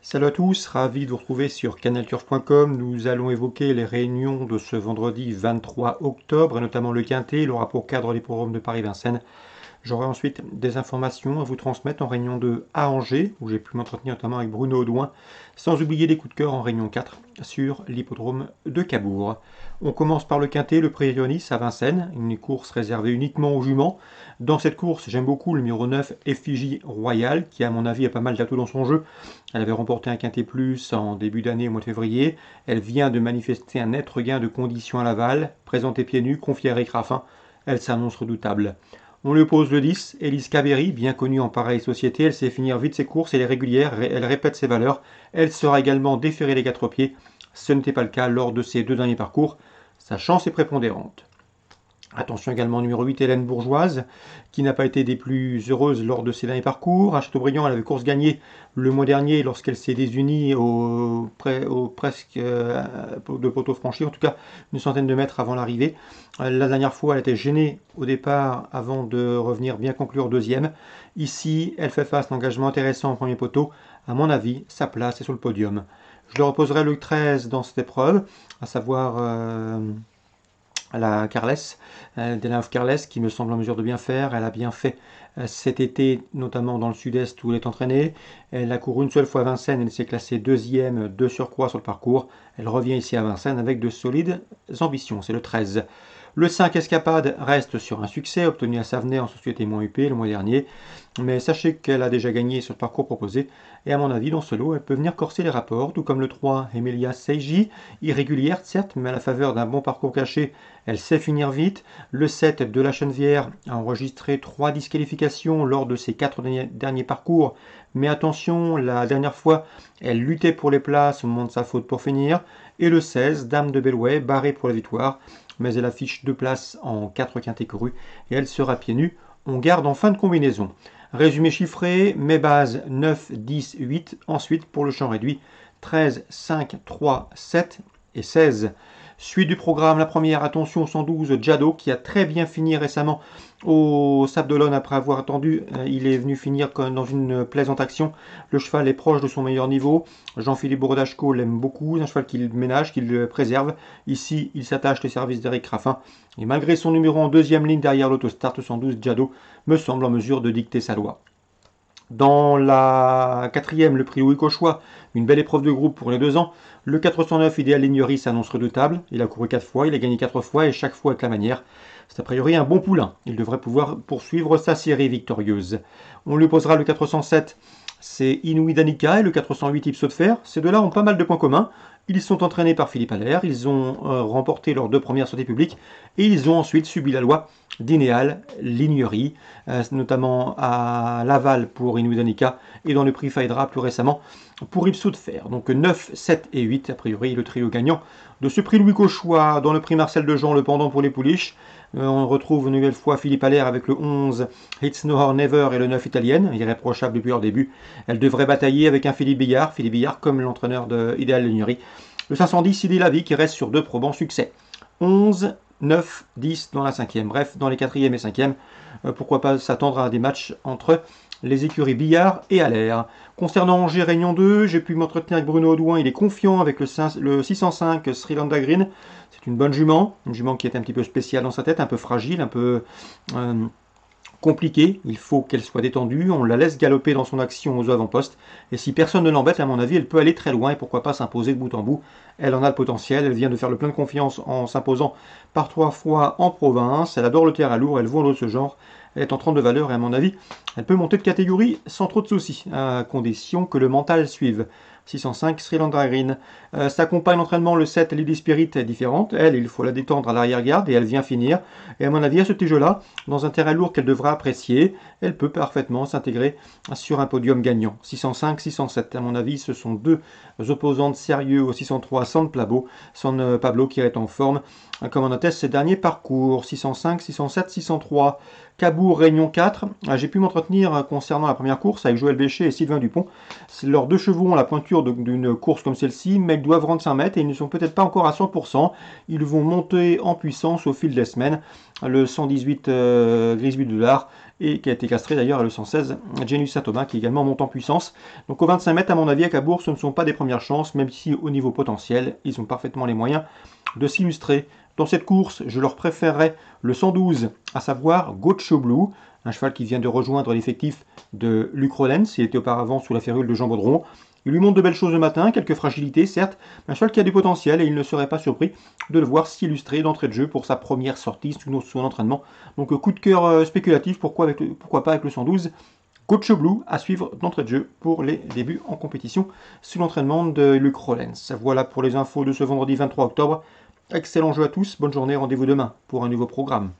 Salut à tous, ravi de vous retrouver sur canalturf.com. Nous allons évoquer les réunions de ce vendredi 23 octobre, et notamment le Quintet. Il aura pour cadre l'hippodrome de Paris-Vincennes. J'aurai ensuite des informations à vous transmettre en réunion 2 à Angers, où j'ai pu m'entretenir notamment avec Bruno Audouin, sans oublier des coups de cœur en réunion 4 sur l'hippodrome de Cabourg. On commence par le Quintet, le Prix Rionis à Vincennes, une course réservée uniquement aux juments. Dans cette course, j'aime beaucoup le numéro 9, Effigie Royale, qui à mon avis a pas mal d'atouts dans son jeu. Elle avait remporté un Quintet Plus en début d'année au mois de février. Elle vient de manifester un net regain de conditions à Laval, présentée pieds nus, confiée à Eric Raffin. Elle s'annonce redoutable. On lui oppose le 10, Elise Caveri, bien connue en pareille société. Elle sait finir vite ses courses, elle est régulière, elle répète ses valeurs. Elle sera également déférée les 4 pieds. Ce n'était pas le cas lors de ses 2 derniers parcours. Sa chance est prépondérante. Attention également au numéro 8, Hélène Bourgeoise, qui n'a pas été des plus heureuses lors de ses derniers parcours. À Châteaubriand, elle avait course gagnée le mois dernier lorsqu'elle s'est désunie au presque de poteau franchi, en tout cas une centaine de mètres avant l'arrivée. La dernière fois, elle était gênée au départ avant de revenir bien conclure deuxième. Ici, elle fait face à un engagement intéressant au premier poteau. À mon avis, sa place est sur le podium. Je le reposerai le 13 dans cette épreuve, à savoir la Carles, Delaf Carles, qui me semble en mesure de bien faire. Elle a bien fait cet été, notamment dans le sud-est où elle est entraînée. Elle a couru une seule fois à Vincennes, elle s'est classée deuxième de surcroît sur le parcours. Elle revient ici à Vincennes avec de solides ambitions, c'est le 13. Le 5 Escapade reste sur un succès, obtenu à Savenay en société moins UP le mois dernier. Mais sachez qu'elle a déjà gagné sur le parcours proposé. Et à mon avis, dans ce lot, elle peut venir corser les rapports, tout comme le 3 Emilia Seiji, irrégulière certes, mais à la faveur d'un bon parcours caché, elle sait finir vite. Le 7 de la Chenevière a enregistré 3 disqualifications lors de ses 4 derniers parcours. Mais attention, la dernière fois, elle luttait pour les places au moment de sa faute pour finir. Et le 16, Dame de Belway, barrée pour la victoire. Mais elle affiche 2 places en 4 quintés courus et elle sera pieds nus. On garde en fin de combinaison. Résumé chiffré, mes bases 9, 10, 8. Ensuite, pour le champ réduit, 13, 5, 3, 7 et 16. Suite du programme, la première, attention, 112, Jado, qui a très bien fini récemment au Sable d'Olonne après avoir attendu. Il est venu finir dans une plaisante action. Le cheval est proche de son meilleur niveau. Jean-Philippe Bourdachko l'aime beaucoup. C'est un cheval qu'il ménage, qu'il préserve. Ici, il s'attache les services d'Eric Raffin. Et malgré son numéro en deuxième ligne derrière l'autostart 112, Jado me semble en mesure de dicter sa loi. Dans la quatrième, le prix Louis Cauchois, une belle épreuve de groupe pour les 2 ans. Le 409, Idéal Lignerie, s'annonce redoutable. Il a couru 4 fois, il a gagné 4 fois et chaque fois avec la manière. C'est a priori un bon poulain. Il devrait pouvoir poursuivre sa série victorieuse. On lui posera le 407, c'est Inouï Danica et le 408 Ipso de Fer. Ces deux-là ont pas mal de points communs. Ils sont entraînés par Philippe Allaire, ils ont remporté leurs 2 premières sorties publiques et ils ont ensuite subi la loi d'Inéal Lignerie, notamment à Laval pour Inouï Danica et dans le prix Faïdra plus récemment pour Ipso de Fer. Donc 9, 7 et 8, a priori le trio gagnant de ce prix Louis Cauchois. Dans le prix Marcel Dejean, le pendant pour les pouliches, on retrouve une nouvelle fois Philippe Allaire avec le 11 It's No Or Never et le 9 Italienne, irréprochable depuis leur début. Elle devrait batailler avec un Philippe Billard comme l'entraîneur de Idéal Lignerie. Le 510 Sidi Lavie qui reste sur 2 probants succès. 11, 9, 10 dans la 5e. Bref, dans les 4e et 5e, pourquoi pas s'attendre à des matchs entre les écuries Billard et Allaire. Concernant Angers Réunion 2, j'ai pu m'entretenir avec Bruno Audouin. Il est confiant avec le 605 Sri Lanka Green. C'est une bonne jument qui est un petit peu spéciale dans sa tête, un peu fragile, un peu compliquée. Il faut qu'elle soit détendue. On la laisse galoper dans son action aux avant-postes. Et si personne ne l'embête, à mon avis, elle peut aller très loin et pourquoi pas s'imposer de bout en bout. Elle en a le potentiel. Elle vient de faire le plein de confiance en s'imposant par 3 fois en province. Elle adore le terrain lourd. Elle vaut de ce genre. Elle est en 32 valeurs et à mon avis, elle peut monter de catégorie sans trop de soucis, à condition que le mental suive. 605 Sri Lanka Green. Sa compagne d'entraînement, le 7 Lady Spirit, est différente. Elle, il faut la détendre à l'arrière-garde et elle vient finir. Et à mon avis, à ce petit jeu-là, dans un terrain lourd qu'elle devra apprécier, elle peut parfaitement s'intégrer sur un podium gagnant. 605, 607. À mon avis, ce sont 2 opposantes sérieux au 603 San Pablo qui est en forme comme on atteste ces derniers parcours. 605, 607, 603. Cabourg, Réunion 4. J'ai pu m'entretenir concernant la première course avec Joël Béchet et Sylvain Dupont. Leurs deux chevaux ont la pointure d'une course comme celle-ci, mais ils doivent rendre 5 mètres et ils ne sont peut-être pas encore à 100%. Ils vont monter en puissance au fil des semaines. Le 118 Grisby de Dard, et qui a été castré d'ailleurs, et le 116 Genius Saint-Aubin qui également monte en puissance. Donc au 25 mètres, à mon avis, à Cabourg, ce ne sont pas des premières chances, même si au niveau potentiel, ils ont parfaitement les moyens de s'illustrer. Dans cette course, je leur préférerais le 112, à savoir Gocho Blue, un cheval qui vient de rejoindre l'effectif de Luc Rollens. Il était auparavant sous la férule de Jean Baudron. Il lui montre de belles choses le matin, quelques fragilités certes, mais un cheval qui a du potentiel et il ne serait pas surpris de le voir s'illustrer d'entrée de jeu pour sa première sortie sous son entraînement. Donc coup de cœur spéculatif, pourquoi pas avec le 112 Coach Blue à suivre d'entrée de jeu pour les débuts en compétition sous l'entraînement de Luc Rollens. Voilà pour les infos de ce vendredi 23 octobre. Excellent jeu à tous, bonne journée, rendez-vous demain pour un nouveau programme.